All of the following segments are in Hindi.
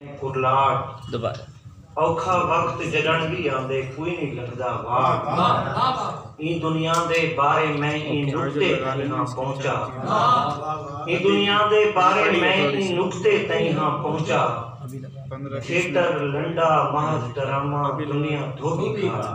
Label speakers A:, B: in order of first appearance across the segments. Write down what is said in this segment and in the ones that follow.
A: कुरलाट औखा वक्त जड़न भी आंदे कोई नहीं लगदा वाह ई दुनिया दे बारे में ई नुक्ते तई हां पहुंचा ई दुनिया दे बारे में ई नुक्ते तई हां पहुंचा थिएटर लंडा महज ड्रामा दुनिया धोखी खा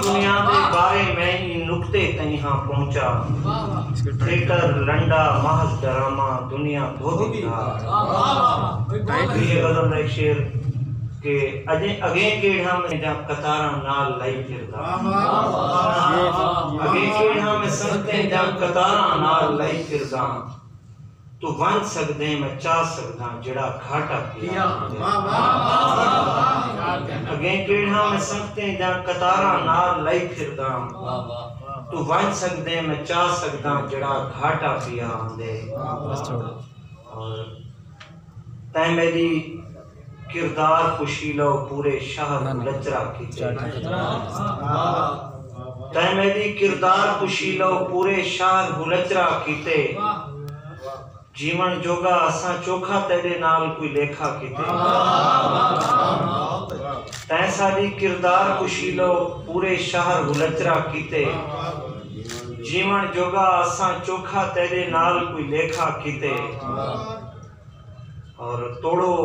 A: दुनिया दे बारे में ही नुक्ते तई हां पहुंचा थिएटर लंडा महज ड्रामा दुनिया धोखी खा ये गजल है शेर के अजे अगे केढ़ा में जा कतारा नाल लाई फिरदा अगे केढ़ा में संगते जा कतारा नाल लाई फिरदा तू वन सकदे मैं चाह सकदा जड़ा घाटा किया अगे केढ़ा में संगते जा कतारा नाल लाई फिरदा तू वन सकदे मैं चाह सकदा जड़ा घाटा पिया आंदे और तै मेरी किरदार खुशीलो पूरे शहर लचरा कीते तै मेरी किरदार खुशीलो पूरे शहर लचरा कीते जीवन जोगा असा चोखा तेरे नाल कोई लेखा कीते तै साडी किरदार खुशीलो पूरे शहर हुलचरा कीते जीवन जोगा असा चोखा तेरे नाल कोई लेखा कीते और तोड़ो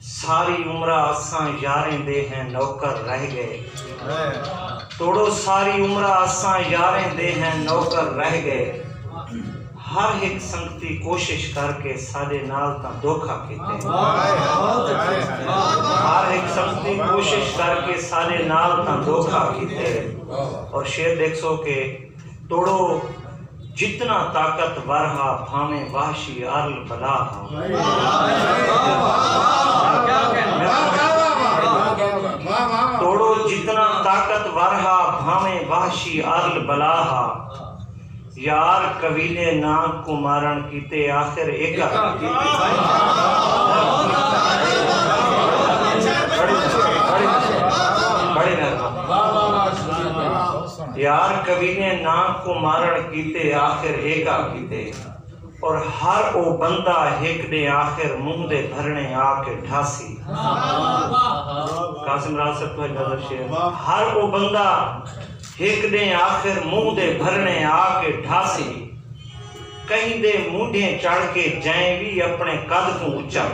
A: सारी उम्र असा यारें दे हैं नौकर रह गए तोड़ो सारी उम्र असा यारें दे हैं नौकर रह गए हर एक संगती कोशिश करके साडे नाल ता धोखा कीते हर एक संगती कोशिश करके साडे नाल ता धोखा कीते और शेर देखो के तोड़ो जितना ताकतवर हा भावे वाशी अल बला तोड़ो जितना ताकतवर हा भावे वाशी अल बला यार कबीले नाग को मारण कीते आखिर एक यार कबीले नाग को मारण कीते आखिर एका कीते और हर ओ बंदा एक दे आखिर मुंह दे भरने आके ढासी कासिम रासत में गजल शेर हर ओ बंदा एक दे आखिर मुंह दे भरने आके ढासी कहीं दे मुंढे चढ़ के जाए भी अपने कद को ऊंचा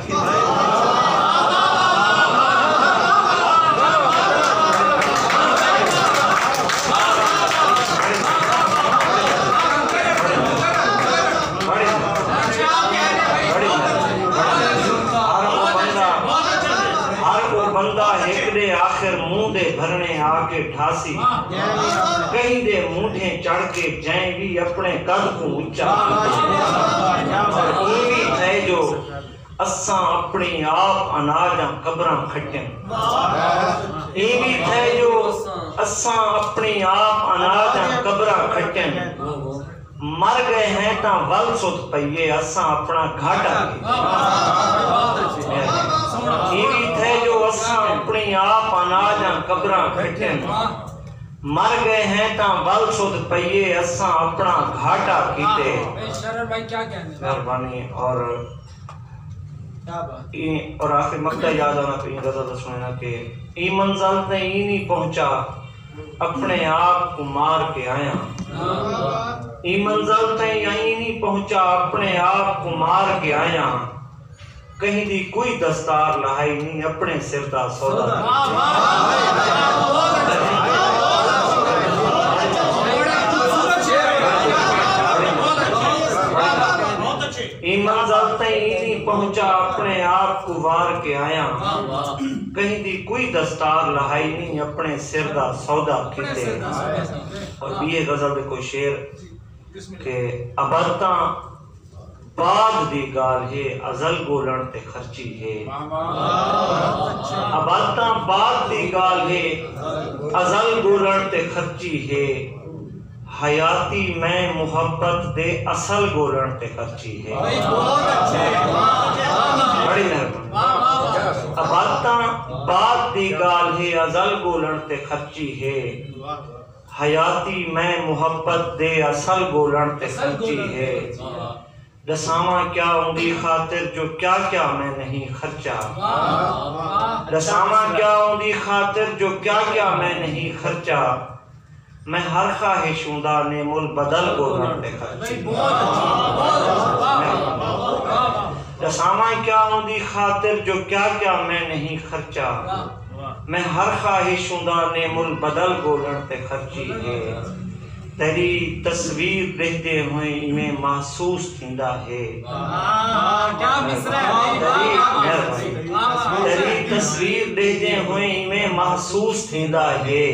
A: आखिर मुंह दे भरने आके ढासी कहीं दे मुंढे चढ़ के जाए भी अपने कद को ऊंचा और ये भी है जो असा अपनी आप अनाजा कब्रां खटन ये भी है जो असा अपनी आप अनाजा कब्रां खटन मर गए हैं ता वल सुध पईए असा अपना घाटा ये भी थे जो असा अपनी आप अनाजा कब्रां खटन मर गए हैं ता वल सुध पईए असा अपना घाटा कीते मेहरबानी और आखिर मक्ता याद आना तो गजल सुनना के ई मंजिल ते ई नहीं पहुंचा अपने आप को मार के आया ई मंजिल ते यहीं नहीं पहुंचा अपने आप को मार के आया कहीं दी कोई दस्तार लहाई नहीं अपने सिर दा सौदा ई मंजिल ते नहीं पहुंचा अपने आप को वार के आया कहीं दी कोई दस्तार लहाई नहीं अपने सिर दा सौदा कीते और ये गजल दे कोई शेर के अबरता बाद दी गाल है अजल गोलण ते खर्ची है अबरता बाद दी गाल है अजल गोलण ते खर्ची है हयाती मैं मोहब्बत दे असल गोलण ते खर्ची है बड़ी मेहरबानी अबाता बात दी गाल है अजल बोलन ते खर्ची है हयाती मैं मोहब्बत दे असल बोलन ते खर्ची है दसावा क्या उंदी खातिर जो क्या क्या मैं नहीं खर्चा दसावा क्या उंदी खातिर जो क्या क्या मैं नहीं खर्चा मैं हर ख्वाहिशुंदा ने मुल बदल बोलन ते खर्ची दसावा क्या उंदी खातिर जो क्या क्या मैं नहीं खर्चा मैं हर ख्वाहिशुंदा ने मुल बदल बोलन ते खर्ची है तेरी तस्वीर देखते हुए इमें महसूस थींदा है तेरी तस्वीर देखते हुए इमें महसूस थींदा है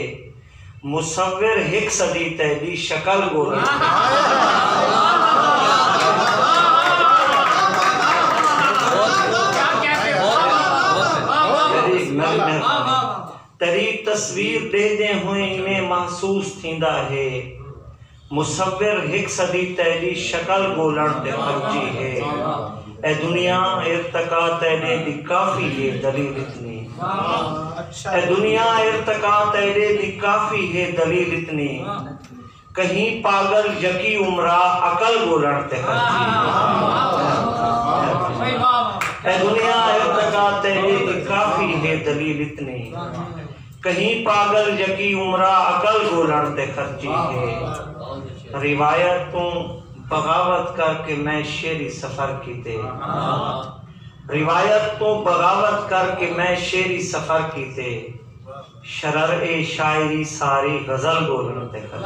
A: मुसव्विर हिक सदी तेरी शक्ल बोलन तेरी तस्वीर देखते हुए इमें महसूस थींदा है मुसव्विर हिक सदी तेरी शक्ल बोलन ते खर्ची है ए दुनिया इर्तका तेरे दी काफी है दलील इतनी ए दुनिया इर्तका तेरे दी काफी है दलील इतनी कहीं पागल यकी उम्रा अकल बोलन ते खर्ची ए दुनिया इर्तका तेरे दी काफी है दलील इतनी कहीं पागल यकी उम्रा अकल बोलन ते खर्ची है रिवायत तू बगावत करके मैं शेरी सफर कीते रिवायत तू बगावत करके मैं शेरी सफर कीते शरर ए शायरी सारी गजल बोलन ते खर्ची